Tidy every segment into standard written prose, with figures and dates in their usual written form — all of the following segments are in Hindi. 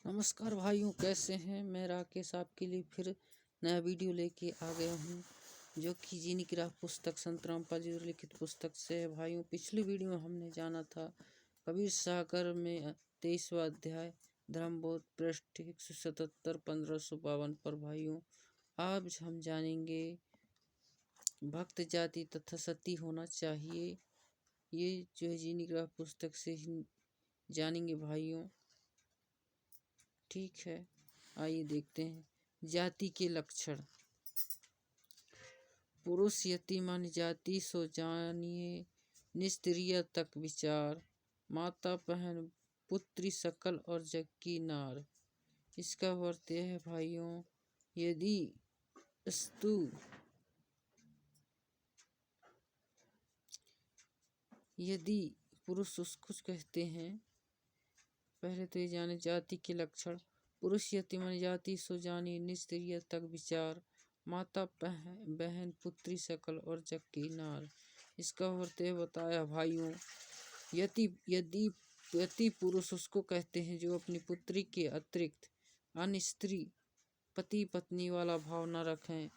नमस्कार भाइयों, कैसे हैं। मैं राकेश आपके लिए फिर नया वीडियो लेके आ गया हूँ, जो कि जीनी की राह पुस्तक संत रामपाल जी लिखित पुस्तक से है। भाइयों, पिछली वीडियो में हमने जाना था कबीर सागर में 23वां अध्याय धर्मबोध पृष्ठ 177 1552 पर। भाइयों, आज हम जानेंगे भक्त जाति तथा सती होना चाहिए। ये जो है जीनी की राह पुस्तक से ही जानेंगे भाइयों। ठीक है, आइए देखते हैं। जाति के लक्षण। पुरुष यति मन जाति सो जानिए, निस्त्रिय तक विचार, माता बहन पुत्री सकल और जग की नार। इसका अर्थ यह है भाइयों, यदि स्तु यदि पुरुष उसको कहते हैं। पहले तो ये जाने जाति के लक्षण। पुरुष यति मन जाति सो जानी, निस्त्रिय तक विचार, माता बहन पुत्री सकल और जग की नार। इसका अर्थ बताया भाइयों, यदि पुरुष उसको कहते हैं जो अपनी पुत्री के अतिरिक्त अन्य स्त्री पति पत्नी वाला भाव न रखें,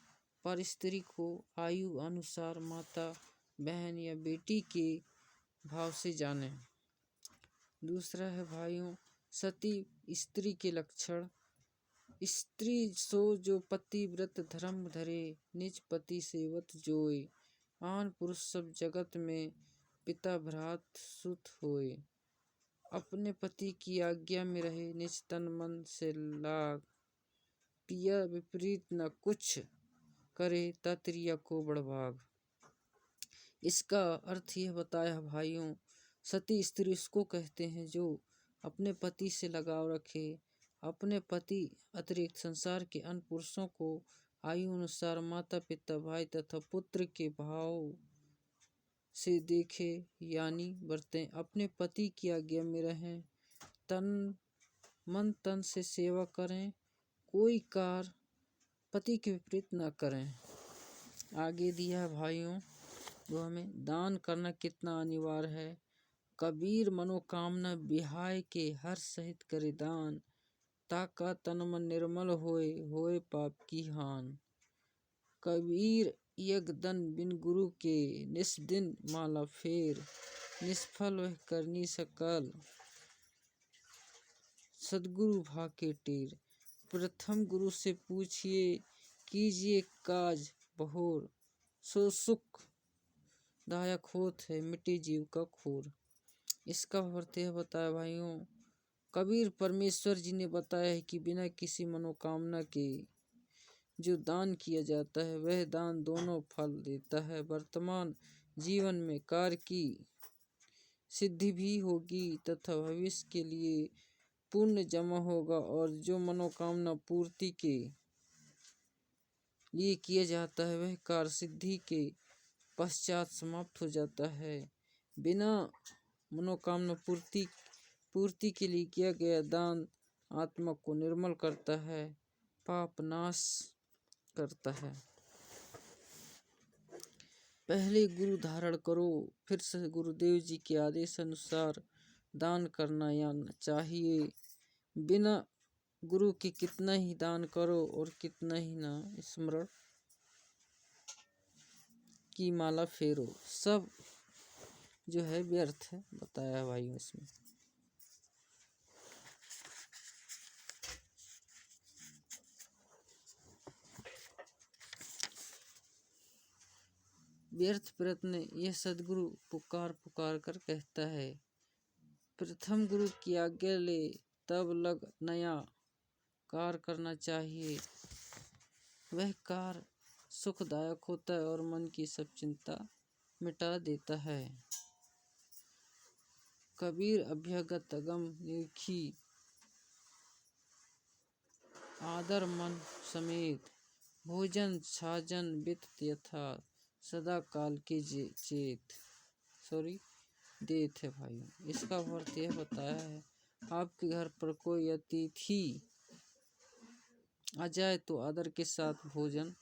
पर स्त्री को आयु अनुसार माता बहन या बेटी के भाव से जाने। दूसरा है भाइयों, सती स्त्री के लक्षण। स्त्री सो जो पतिव्रत धर्म धरे, निज पति सेवत जोए, आन पुरुष सब जगत में पिता भ्रात सुत होए, अपने पति की आज्ञा में रहे, निज तन मन से लाग, पिया विपरीत न कुछ करे, तत्रिया को बड़भाग। इसका अर्थ यह बताया भाइयों, सती स्त्री उसको कहते हैं जो अपने पति से लगाव रखे, अपने पति अतिरिक्त संसार के अन्य पुरुषों को आयु अनुसार माता पिता भाई तथा पुत्र के भाव से देखे यानी बरतें, अपने पति की आज्ञा में रहें, मन तन से सेवा करें, कोई कार्य पति के विपरीत न करें। आगे दिया है भाइयों, वो हमें दान करना कितना अनिवार्य है। कबीर मनोकामना बिहाय के हर सहित करे दान, ताका तन मन निर्मल होए पाप की हान। कबीर यज्ञदन बिन गुरु के, निस्दिन माला फेर, निष्फल वह करनी सकल, सदगुरु भाके टेर। प्रथम गुरु से पूछिए, कीजिए काज बहोर, सो सुख दायक होत है, मिटे जीव का खोर। इसका अर्थ यह बताया भाइयों, कबीर परमेश्वर जी ने बताया है कि बिना किसी मनोकामना के जो दान किया जाता है वह दान दोनों फल देता है। वर्तमान जीवन में कार्य की सिद्धि भी होगी तथा भविष्य के लिए पुण्य जमा होगा, और जो मनोकामना पूर्ति के लिए किया जाता है वह कार्य सिद्धि के पश्चात समाप्त हो जाता है। बिना मनोकामना पूर्ति के लिए किया गया दान आत्मा को निर्मल करता है, पाप नाश करता है। पहले गुरु धारण करो, फिर से गुरुदेव जी के आदेश अनुसार दान करना चाहिए। बिना गुरु के कितना ही दान करो और कितना ही ना स्मरण की माला फेरो, सब जो है व्यर्थ है, बताया भाइयों इसमें। व्यर्थ प्रयत्न यह सदगुरु पुकार कर कहता है। प्रथम गुरु की आज्ञा ले, तब लग नया कार्य करना चाहिए। वह कार्य सुखदायक होता है और मन की सब चिंता मिटा देता है। कबीर अभ्यागत अगम निरखी, आदर मन समेत, भोजन छाजन वित यथा, सदा काल के चेत देत है भाइयों। इसका अर्थ यह बताया है, आपके घर पर कोई अतिथि आ जाए तो आदर के साथ भोजन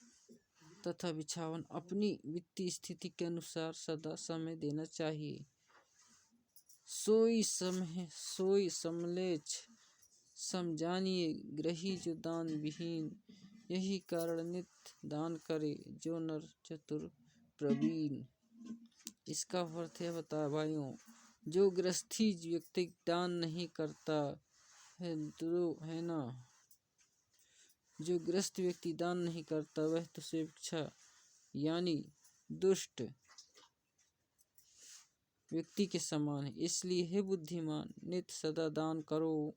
तथा बिछावन अपनी वित्तीय स्थिति के अनुसार सदा समय देना चाहिए। सोई समलेच समझानिए ग्रही जो दान विहीन, यही कारण नित्य दान करे जो नर चतुर प्रवीण। इसका अर्थ है बता भाइयों, जो गृहस्थी व्यक्ति दान नहीं करता है है ना, जो गृहस्थ व्यक्ति दान नहीं करता वह तो स्वेच्छा यानी दुष्ट व्यक्ति के समान है। इसलिए हे बुद्धिमान, नित्य सदा दान करो,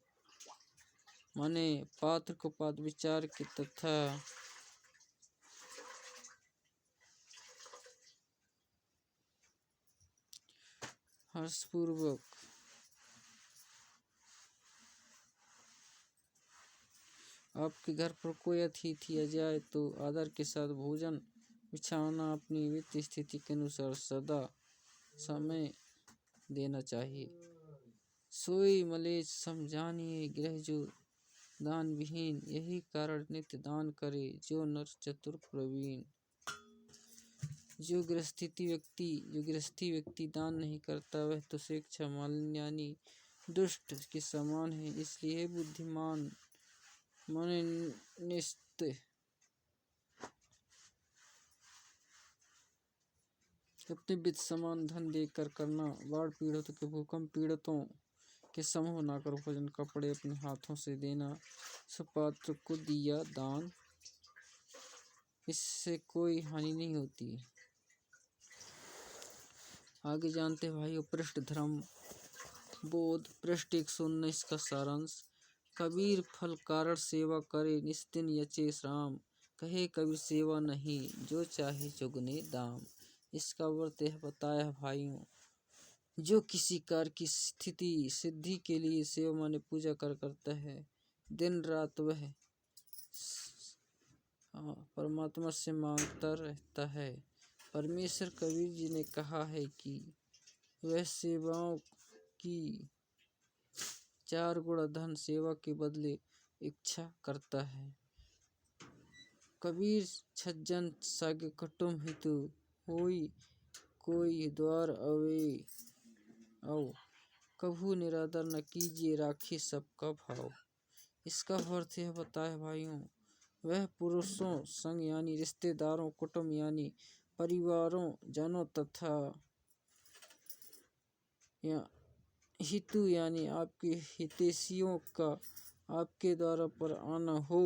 माने पात्र को पात्र विचार के तथा हर्षपूर्वक आपके घर पर कोई अतिथि आ जाए तो आदर के साथ भोजन बिछाना, अपनी वित्तीय स्थिति के अनुसार सदा समय देना चाहिए। सोई मलेच्छ समझानिए गृह जो दान विहीन, यही कारण नित्य दान करे जो नर चतुर प्रवीण। जो गृहस्थी व्यक्ति दान नहीं करता वह तो स्वेच्छा मालिन्य यानी दुष्ट के समान है। इसलिए बुद्धिमान माने निश्चय अपने वित्त समान धन देकर करना, बाढ़ पीड़ितों के भूकंप पीड़ितों के समूह बनाकर भोजन कपड़े अपने हाथों से देना, सुपात्र को दिया दान, इससे कोई हानि नहीं होती। आगे जानते भाइयों पृष्ठ धर्म बोध पृष्ठ 119 का सारांश। कबीर फल कारण सेवा करे निस्दिन यचे श्राम, कहे कबीर सेवा नहीं जो चाहे चुगने दाम। इसका अर्थ यह बताया भाइयों, जो किसी कार्य की स्थिति सिद्धि के लिए सेवा माने पूजा करता है, दिन रात वह परमात्मा से मांगता रहता है। परमेश्वर कबीर जी ने कहा है कि वह सेवाओं की 4 गुणा धन सेवा के बदले इच्छा करता है। कबीर छज्जन सागे कुटुम हितु होई कोई द्वार अवे आओ, कभू निरादर न कीजिए राखी सबका भाव। इसका अर्थ यह बताया भाइयों, वह पुरुषों संग यानी रिश्तेदारों कुटुंब यानी परिवारों जनों तथा हितु यानी आपके हितैषियों का आपके द्वारा पर आना हो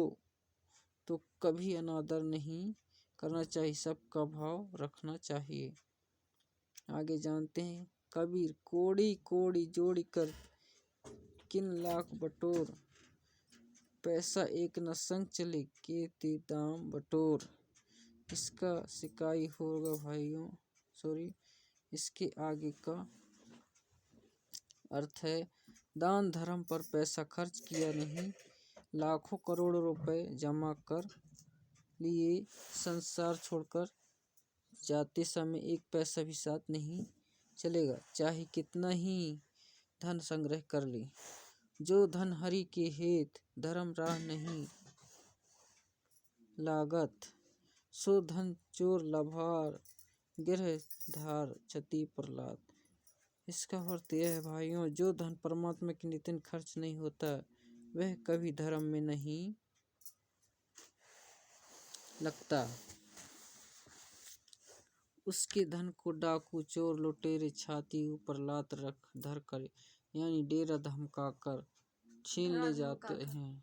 तो कभी अनादर नहीं करना चाहिए, सबका भाव रखना चाहिए। आगे जानते हैं कबीर कोड़ी कोड़ी जोड़ी कर किन लाख बटोर, पैसा एक न संग चले के ते दाम बटोर। इसका सिकाई होगा भाइयों इसके आगे का अर्थ है दान धर्म पर पैसा खर्च किया नहीं, लाखों करोड़ों रुपए जमा कर लिए संसार छोड़कर जाते समय एक पैसा भी साथ नहीं चलेगा, चाहे कितना ही धन संग्रह कर ले। जो धन हरि के हेत धर्म राह नहीं लागत, सो धन चोर लभार गिरह धार क्षति प्रहलाद। इसका अर्थ यह है भाइयों, जो धन परमात्मा के नितिन खर्च नहीं होता वह कभी धर्म में नहीं लगता। उसके धन को डाकू चोर लुटेरे छाती ऊपर लात रख धर कर यानी डेरा धमका कर छीन ले जाते हैं।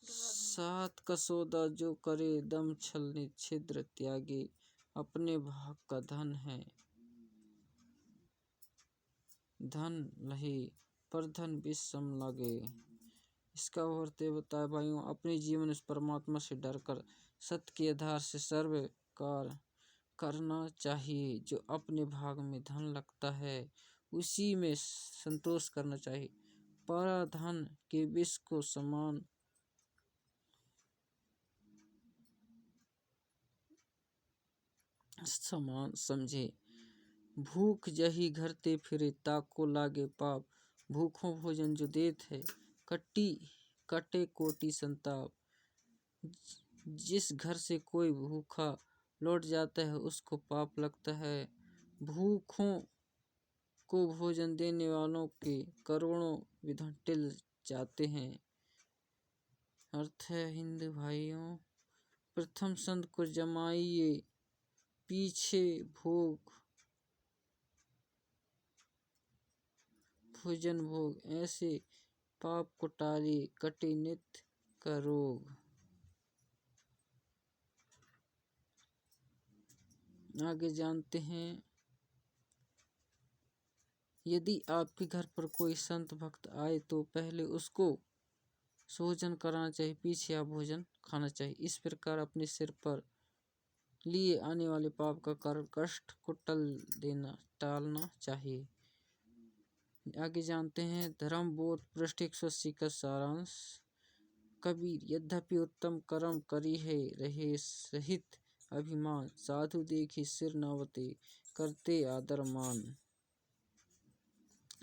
सात का सौदा जो करे दम छलने छिद्र त्यागे, अपने भाग का धन है धन लहे पर धन विषम लगे। इसका अर्थ बताया भाइयों, अपने जीवन में परमात्मा से डरकर सत्य के आधार से सर्व कार्य करना चाहिए। जो अपने भाग में धन लगता है उसी में संतोष करना चाहिए। पराधन के विष को समान समझे, भूख जही घरते फिरे ताको लागे पाप, भूखों भोजन जो देत है कटे कोटि संताप। जिस घर से कोई भूखा लौट जाता है उसको पाप लगता है, भूखों को भोजन देने वालों के करोड़ों विधि जाते हैं। अर्थ है हिंदू भाइयों, प्रथम संत को जमाइए, पीछे भोग भोजन भोग, ऐसे पाप को टाले, कटे नित्य का रोग। आगे जानते हैं, यदि आपके घर पर कोई संत भक्त आए तो पहले उसको भोजन कराना चाहिए, पीछे आप भोजन खाना चाहिए। इस प्रकार अपने सिर पर लिए आने वाले पाप का कारण कष्ट को टालना चाहिए। आगे जानते हैं, धर्म बोध पृष्ठ 180 का सारांश। कबीर, यद्यपि उत्तम कर्म करी है, रहे सहित अभिमान, साधु देखी सिर नवते, करते आदर मान।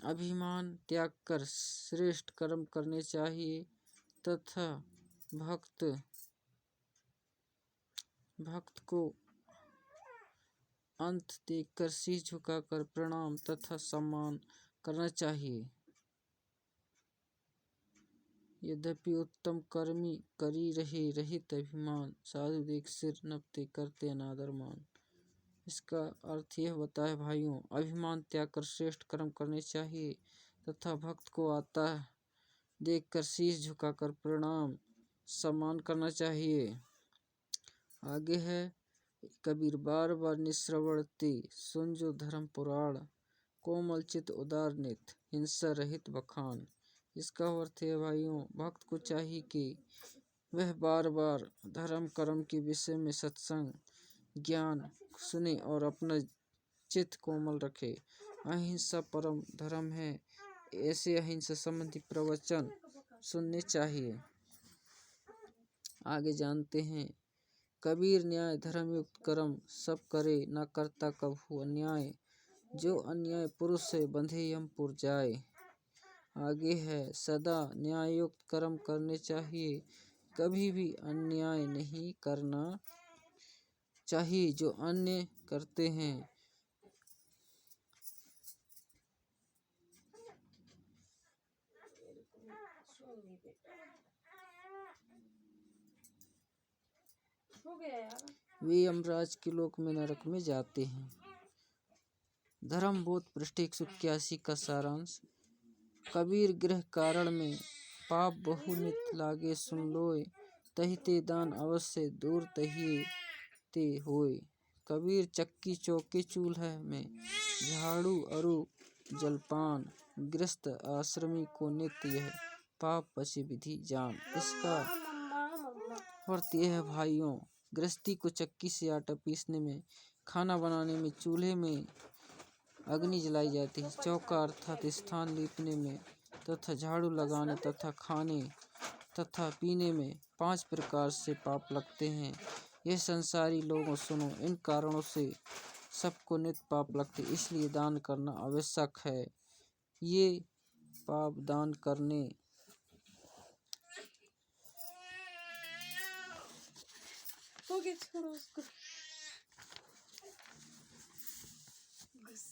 अभिमान त्याग कर श्रेष्ठ कर्म करने चाहिए तथा भक्त को अंत देखकर शीश झुकाकर प्रणाम तथा सम्मान करना चाहिए। यद्यपि उत्तम कर्मी करी रहे, रहित अभिमान, साधु देख सिर नपते, करते अनादर मान। इसका अर्थ यह बताए भाइयों, अभिमान त्याग कर श्रेष्ठ कर्म करने चाहिए तथा भक्त को आता देखकर शीश झुकाकर प्रणाम सम्मान करना चाहिए। आगे है, कबीर बार बार निश्रवणते, सुन जो धर्म पुराण, कोमल चित उदार नित, हिंसा रहित बखान। इसका अर्थ है भाइयों, भक्त को चाहिए कि वह बार बार धर्म कर्म के विषय में सत्संग ज्ञान सुने और अपना चित्त कोमल रखे। अहिंसा परम धर्म है, ऐसे अहिंसा संबंधी प्रवचन सुनने चाहिए। आगे जानते हैं, कबीर न्याय धर्म युक्त कर्म सब करे, न करता कभू अन्याय, जो अन्याय पुरुष है बंधे यमपुर जाए। आगे है, सदा न्याय युक्त कर्म करने चाहिए, कभी भी अन्याय नहीं करना चाहिए। जो अन्य करते हैं वे यमराज के लोक में नरक में जाते हैं। धर्म बोध पृष्ठ 181 का सारांश। कबीर गृह कारण में पाप बहु नित लागे, सुन लोय तहि ते दान अवश्य, दूर तहिए ते होय। कबीर चक्की चौके चूल्हा में झाड़ू अरु जलपान, गृहस्थ आश्रमी को नित्य यह पाप बचे विधि जान। इसका अर्थ यह है भाइयों, गृहस्थी को चक्की से आटा पीसने में, खाना बनाने में चूल्हे में अग्नि जलाई जाती है, चौका अर्थात स्थान लीपने में तथा झाड़ू लगाने तथा खाने तथा पीने में 5 प्रकार से पाप लगते हैं। यह संसारी लोगों सुनो, इन कारणों से सबको नित्य पाप लगते, इसलिए दान करना आवश्यक है। ये पाप दान करने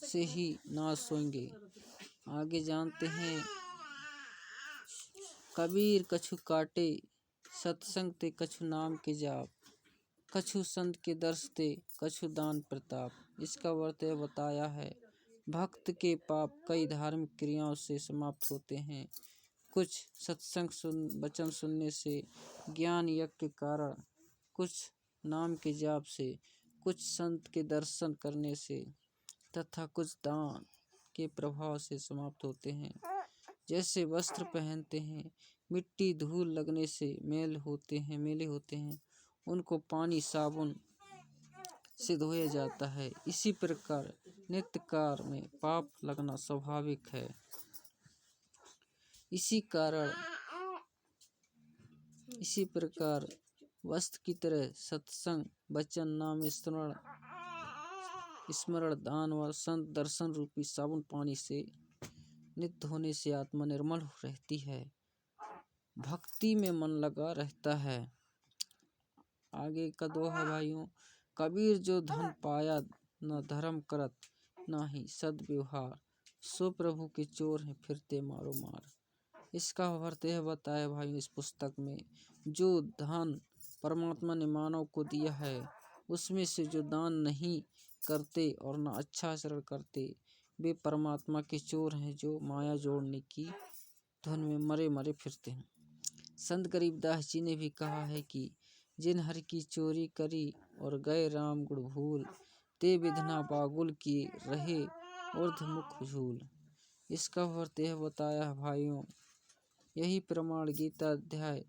से ही नाश होंगे। आगे जानते हैं, कबीर कछु काटे सत्संग ते, कछु नाम के जाप, कछु संत के दर्श ते, कछु दान प्रताप। इसका अर्थ बताया है, भक्त के पाप कई धार्मिक क्रियाओं से समाप्त होते हैं। कुछ सत्संग वचन सुनने से, ज्ञान यज्ञ के कारण, कुछ नाम के जाप से, कुछ संत के दर्शन करने से तथा कुछ दान के प्रभाव से समाप्त होते हैं। जैसे वस्त्र पहनते हैं, मिट्टी धूल लगने से मेले होते हैं, उनको पानी साबुन से धोया जाता है। इसी प्रकार नित्य कार्य में पाप लगना स्वाभाविक है। इसी प्रकार वस्त्र की तरह सत्संग वचन नाम स्मरण दान व संत दर्शन रूपी साबुन पानी से नित्य होने से आत्मा निर्मल रहती है, भक्ति में मन लगा रहता है। आगे का दोहा भाइयों, कबीर जो धन पाया, न धर्म करत नाही सद्व्यवहार, सो प्रभु के चोर हैं फिरते मारो मार। इसका अर्थ यह बताया भाई इस पुस्तक में, जो धन परमात्मा ने मानव को दिया है उसमें से जो दान नहीं करते और ना अच्छा आचरण करते वे परमात्मा के चोर हैं, जो माया जोड़ने की धुन में मरे मरे फिरते हैं। संत गरीबदास जी ने भी कहा है कि जिन हर की चोरी करी और गए राम गुण भूल, ते विधना बागुल किए रहे ऊर्ध्वमुख झूल। इसका अर्थ यह बताया है भाइयों, यही प्रमाण गीता अध्याय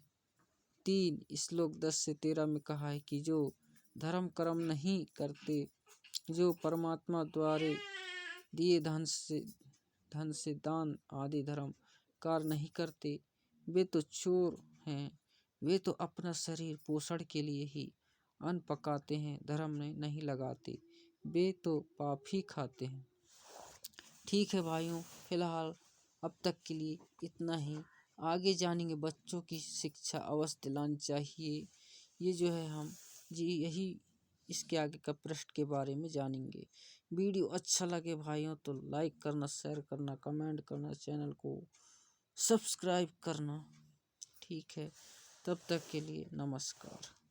3 श्लोक 10 से 13 में कहा है कि जो धर्म कर्म नहीं करते, जो परमात्मा द्वारा दिए धन से दान आदि धर्म कार्य नहीं करते, वे तो चोर हैं। वे तो अपना शरीर पोषण के लिए ही अन्न पकाते हैं, धर्म में नहीं लगाते। वे तो पाप ही खाते हैं। ठीक है भाइयों, फिलहाल अब तक के लिए इतना ही। आगे जानेंगे बच्चों की शिक्षा अवश्य दिलानी चाहिए। ये जो है हम जी यही इसके आगे का पृष्ठ के बारे में जानेंगे। वीडियो अच्छा लगे भाइयों तो लाइक करना, शेयर करना, कमेंट करना, चैनल को सब्सक्राइब करना। ठीक है, तब तक के लिए नमस्कार।